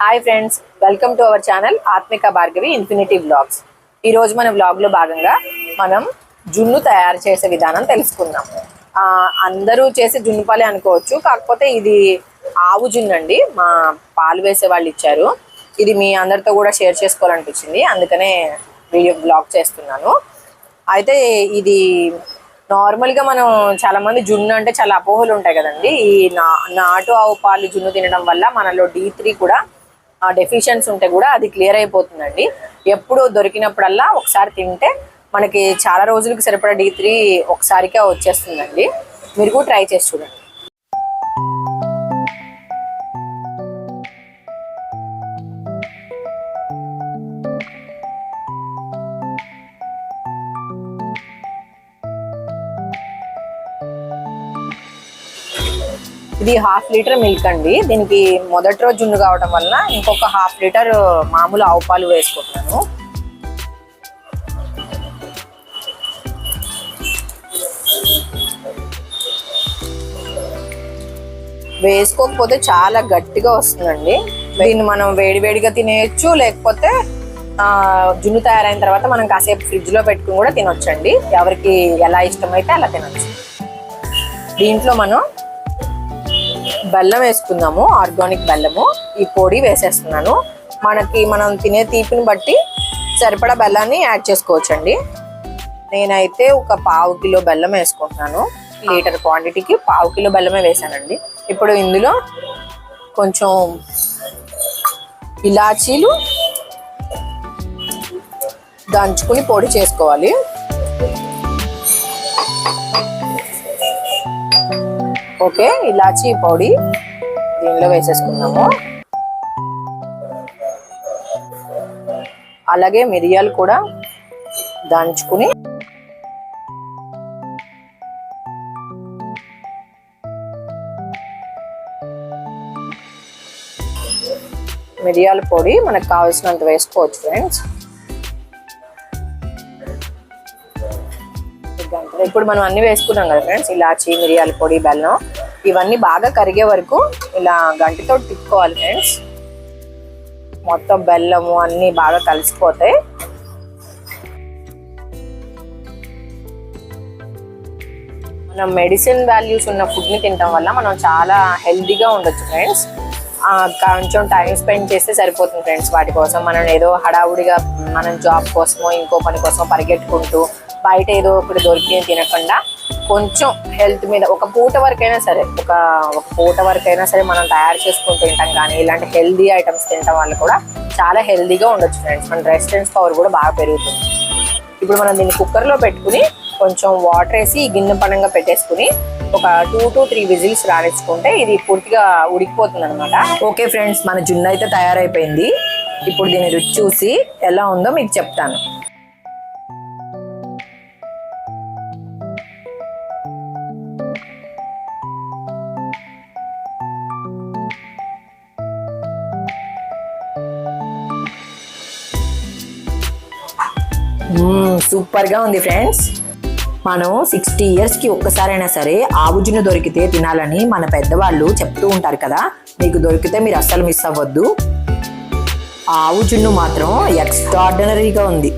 Hi friends, welcome to our channel ఆత్మిక Bhargavi infinity vlogs. ఈరోజు మన వ్లాగ్లో భాగంగా మనం జున్ను తయారు చేసే విధానం తెలుసుకుందాం. అందరూ చేసే జున్ను పాలే అనుకోవచ్చు, కాకపోతే ఇది ఆవు జున్ను అండి. మా పాలు వేసే వాళ్ళు ఇచ్చారు. ఇది మీ అందరితో కూడా షేర్ చేసుకోవాలనిపించింది, అందుకనే వీడియో వ్లాగ్ చేస్తున్నాను. అయితే ఇది నార్మల్గా మనం చాలామంది జున్ను అంటే చాలా అపోహలు ఉంటాయి కదండి. ఈ నాటు ఆవు పాలు జున్ను తినడం వల్ల మనలో D3 కూడా డెఫిషియన్సీ ఉంటే కూడా అది క్లియర్ అయిపోతుందండి. ఎప్పుడు దొరికినప్పుడల్లా ఒకసారి తింటే మనకి చాలా రోజులకి సరిపడా D3 ఒకసారిగా వచ్చేస్తుందండి. మీరు కూడా ట్రై చేసి చూడండి. ఇది 1/2 లీటర్ మిల్క్ అండి. దీనికి మొదటి రోజు జున్ను కావడం వల్ల ఇంకొక 1/2 లీటర్ మామూలు ఆవు పాలు వేసుకుంటున్నాను. వేసుకోకపోతే చాలా గట్టిగా వస్తుందండి. దీన్ని మనం వేడివేడిగా తినేయచ్చు, లేకపోతే జున్ను తయారైన తర్వాత మనం కాసేపు ఫ్రిడ్జ్ లో పెట్టుకుని కూడా తినొచ్చండి. ఎవరికి ఎలా ఇష్టమైతే అలా తినొచ్చు. దీంట్లో మనం బెల్లం వేసుకుందాము, ఆర్గానిక్ బెల్లము. ఈ పొడి వేసేస్తున్నాను. మనం తినే తీపిని బట్టి సరిపడా బెల్లాన్ని యాడ్ చేసుకోవచ్చండి. నేనైతే ఒక 1/2 కిలో బెల్లం వేసుకుంటున్నాను. లీటర్ క్వాంటిటీకి 1/2 కిలో బెల్లమే వేసానండి. ఇప్పుడు ఇందులో కొంచెం ఇలాచీలు దంచుకుని పొడి చేసుకోవాలి. ఓకే, ఇలాచీ పొడి దీనిలో వేసేసుకున్నాము. అలాగే మిరియాలు కూడా దంచుకుని మిరియాల పొడి మనకు కావాల్సినంత వేసుకోవచ్చు ఫ్రెండ్స్. ఇప్పుడు మనం అన్ని వేసుకున్నాం కదా ఫ్రెండ్స్, ఇలాచి, మిరియాల పొడి, బెల్లం, ఇవన్నీ బాగా కరిగే వరకు ఇలా గంటితో తిప్పుకోవాలి ఫ్రెండ్స్. మొత్తం బెల్లము అన్నీ బాగా కలిసిపోతాయి. మనం మెడిసిన్ వాల్యూస్ ఉన్న ఫుడ్ని తినడం వల్ల మనం చాలా హెల్తీగా ఉండొచ్చు ఫ్రెండ్స్. కొంచెం టైం స్పెండ్ చేస్తే సరిపోతుంది ఫ్రెండ్స్. వాటి కోసం మనం ఏదో హడావుడిగా మనం జాబ్ కోసమో ఇంకో పని కోసమో పరిగెట్టుకుంటూ బయట ఏదో ఒకటి దొరికి తినకుండా కొంచెం హెల్త్ మీద ఒక పూట వరకైనా సరే మనం తయారు చేసుకుని తింటాం. కానీ ఇలాంటి హెల్దీ ఐటమ్స్ తినడం వల్ల కూడా చాలా హెల్దీగా ఉండొచ్చు ఫ్రెండ్స్. మన రెసిస్టెన్స్ పవర్ కూడా బాగా పెరుగుతుంది. ఇప్పుడు మనం దీన్ని కుక్కర్లో పెట్టుకుని కొంచెం వాటర్ వేసి గిన్నె పనంగా పెట్టేసుకుని ఒక 2 to 3 విజిల్స్ రానిచ్చుకుంటే ఇది పూర్తిగా ఉడికిపోతుంది అనమాట. ఓకే ఫ్రెండ్స్, మన జున్ను అయితే తయారైపోయింది. ఇప్పుడు దీన్ని రుచి చూసి ఎలా ఉందో మీకు చెప్తాను. సూపర్ గా ఉంది ఫ్రెండ్స్. మనం 60 yearsకి ఒక్కసారైనా సరే ఆవు జున్ను దొరికితే తినాలని మన పెద్దవాళ్ళు చెప్తూ ఉంటారు కదా. మీకు దొరికితే మీరు అస్సలు మిస్ అవ్వద్దు. ఆవు జున్ను మాత్రం ఎక్స్ట్రాడినరీగా ఉంది.